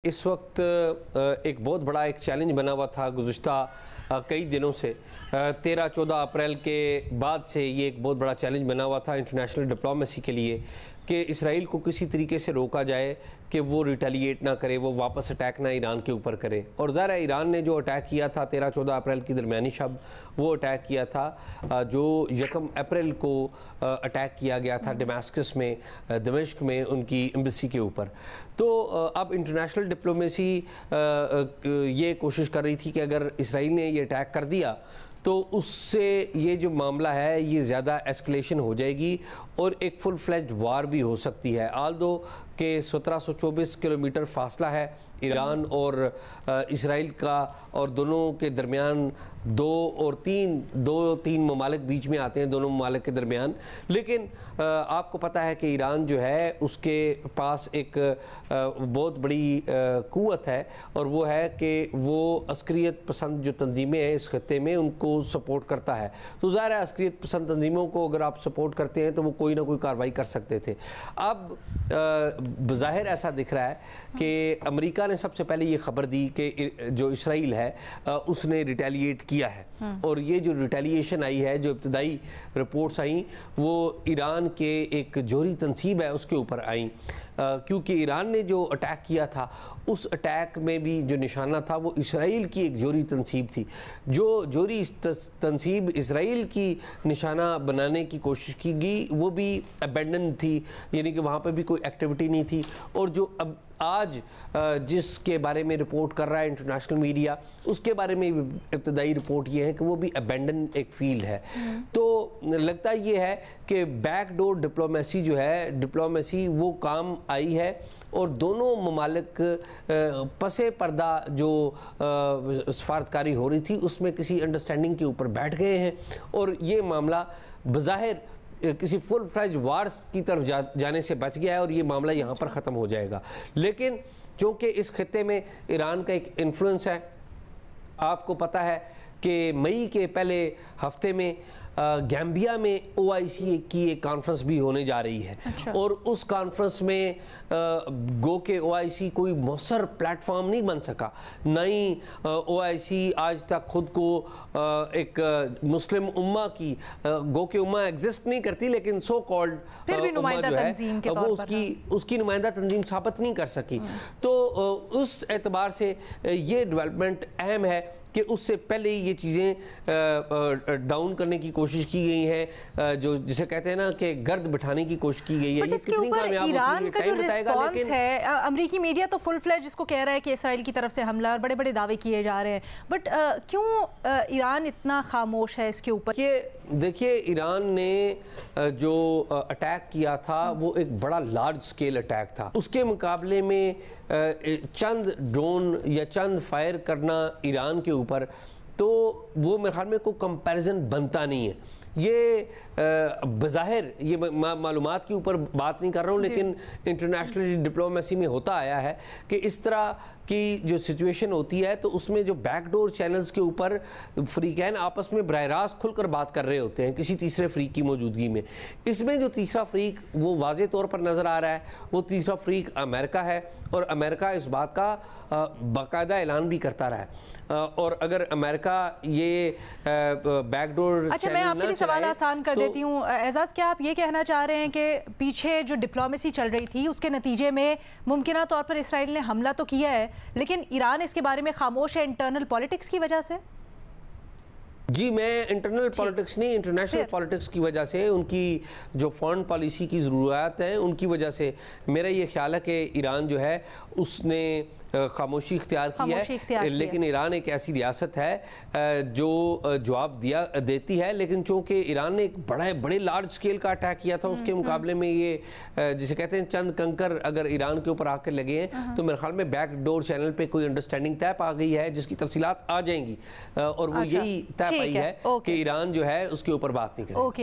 इस वक्त एक बहुत बड़ा एक चैलेंज बना हुआ था गुज़िश्ता कई दिनों से 13-14 अप्रैल के बाद से ये एक बहुत बड़ा चैलेंज बना हुआ था इंटरनेशनल डिप्लोमेसी के लिए कि इसराइल को किसी तरीके से रोका जाए कि वो रिटेलिएट ना करे, वो वापस अटैक ना ईरान के ऊपर करे। और ज़ाहिर है ईरान ने जो अटैक किया था 13-14 अप्रैल की दरमियानी शब, वो अटैक किया था जो 1 अप्रैल को अटैक किया गया था दमास्कस में, दमिश्क में उनकी एम्बेसी के ऊपर। तो अब इंटरनेशनल डिप्लोमेसी ये कोशिश कर रही थी कि अगर इसराइल ने ये अटैक कर दिया तो उससे ये जो मामला है ये ज़्यादा एस्केलेशन हो जाएगी और एक फुल फ्लेज्ड वार भी हो सकती है। आल्दो के 1724 किलोमीटर फासला है ईरान और इसराइल का, और दोनों के दरमियान दो तीन ममालिक बीच में आते हैं, दोनों ममालिक के दरमियान। लेकिन आपको पता है कि ईरान जो है उसके पास एक बहुत बड़ी क़ुव्वत है, और वो है कि वो अस्करियत पसंद जो तंजीमें हैं इस खत्ते में उनको सपोर्ट करता है। तो ज़ाहिर है अस्करियत पसंद तंजीमों को अगर आप सपोर्ट करते हैं तो वो कोई ना कोई कार्रवाई कर सकते थे। अब बज़ाहिर ऐसा दिख रहा है कि अमेरिका ने सबसे पहले ये खबर दी कि जो इसराइल है उसने रिटेलिएट किया है, और ये जो रिटेलिएशन आई है, जो इब्तदाई रिपोर्ट्स आई, वो ईरान के एक जोहरी तनसीब है उसके ऊपर आई, क्योंकि ईरान ने जो अटैक किया था उस अटैक में भी जो निशाना था वो इसराइल की एक जोहरी तनसीब थी। जो जोहरी तनसीब इसराइल की निशाना बनाने की कोशिश की गई वो भी अबेंडन थी, यानी कि वहाँ पर भी कोई एक्टिविटी नहीं थी। और जो अब आज जिसके बारे में रिपोर्ट कर रहा है इंटरनेशनल मीडिया, उसके बारे में इब्तदाई रिपोर्ट ये है कि वो भी अबेंडन एक फील्ड है। तो लगता ये है कि बैकडोर डिप्लोमेसी जो है, डिप्लोमेसी वो काम आई है, और दोनों ममालिक पसे पर्दा जो सफारतकारी हो रही थी उसमें किसी अंडरस्टैंडिंग के ऊपर बैठ गए हैं, और ये मामला बज़ाहिर किसी फुल फ्लेज वार्स की तरफ जाने से बच गया है, और ये मामला यहाँ पर ख़त्म हो जाएगा। लेकिन चूँकि इस खत्ते में ईरान का एक इन्फ्लुएंस है, आपको पता है कि मई के पहले हफ्ते में गैम्बिया में OIC की एक कॉन्फ्रेंस भी होने जा रही है। अच्छा। और उस कॉन्फ्रेंस में गो के OIC कोई मौसर प्लेटफॉर्म नहीं बन सका, ना ही OIC आज तक खुद को एक मुस्लिम उम्मा की, गो के उम्मा एग्जिस्ट नहीं करती लेकिन सो कॉल्ड उम्मा जो है वो उसकी नुमाइंदा तंजीम साबित नहीं कर सकी। तो उस एतबार से ये डेवलपमेंट अहम है कि उससे पहले ये चीज़ें डाउन करने की कोशिश की गई है, जो जिसे कहते हैं ना कि गर्द बिठाने की कोशिश की गई है। ये कितनी कामयाब ईरान का जो रिस्पॉन्स है, अमेरिकी मीडिया तो फुल फ्लेज इसको कह रहा है कि इसराइल की तरफ से हमला, और बड़े बड़े दावे किए जा रहे हैं, बट क्यों ईरान इतना खामोश है इसके ऊपर? ये देखिए, ईरान ने जो अटैक किया था वो एक बड़ा लार्ज स्केल अटैक था। उसके मुकाबले में चंद ड्रोन या चंद फायर करना ईरान के ऊपर, तो वो मेरे ख्याल में कोई कंपैरिजन बनता नहीं है। ये बज़ाहिर ये मालूमात के ऊपर बात नहीं कर रहा हूँ, लेकिन इंटरनेशनल डिप्लोमेसी में होता आया है कि इस तरह की जो सिचुएशन होती है तो उसमें जो बैकडोर चैनल्स के ऊपर फ्रीकैन आपस में बराह रास्त खुलकर बात कर रहे होते हैं किसी तीसरे फ्रीक की मौजूदगी में। इसमें जो तीसरा फ्रीक वो वाज़े तौर पर नज़र आ रहा है, वो तीसरा फ्रीक अमेरिका है, और अमेरिका इस बात का बाकायदा ऐलान भी करता रहा है। और अगर अमेरिका ये बैकडोर, अच्छा, मैं आपके लिए सवाल आसान कर देती हूँ एजाज, क्या आप ये कहना चाह रहे हैं कि पीछे जो डिप्लोमेसी चल रही थी उसके नतीजे में मुमकिन तौर पर इसराइल ने हमला तो किया है, लेकिन ईरान इसके बारे में खामोश है इंटरनल पॉलिटिक्स की वजह से? जी, मैं इंटरनल पॉलिटिक्स नहीं, इंटरनेशनल पॉलिटिक्स की वजह से, उनकी जो फॉरेन पॉलिसी की ज़रूरत है उनकी वजह से मेरा ये ख्याल है कि ईरान जो है उसने खामोशी इख्तियार की है। लेकिन ईरान एक ऐसी रियासत है जो जवाब देती है, लेकिन चूँकि ईरान ने एक बड़े लार्ज स्केल का अटैक किया था, उसके मुकाबले में ये जिसे कहते हैं चंद कंकर अगर ईरान के ऊपर आकर लगे हैं, तो मेरे ख्याल में बैकडोर चैनल पे कोई अंडरस्टैंडिंग तय पा गई है जिसकी तफसीलात आ जाएंगी, और वो यही तय पाई है कि ईरान जो है उसके ऊपर बात नहीं करेगी।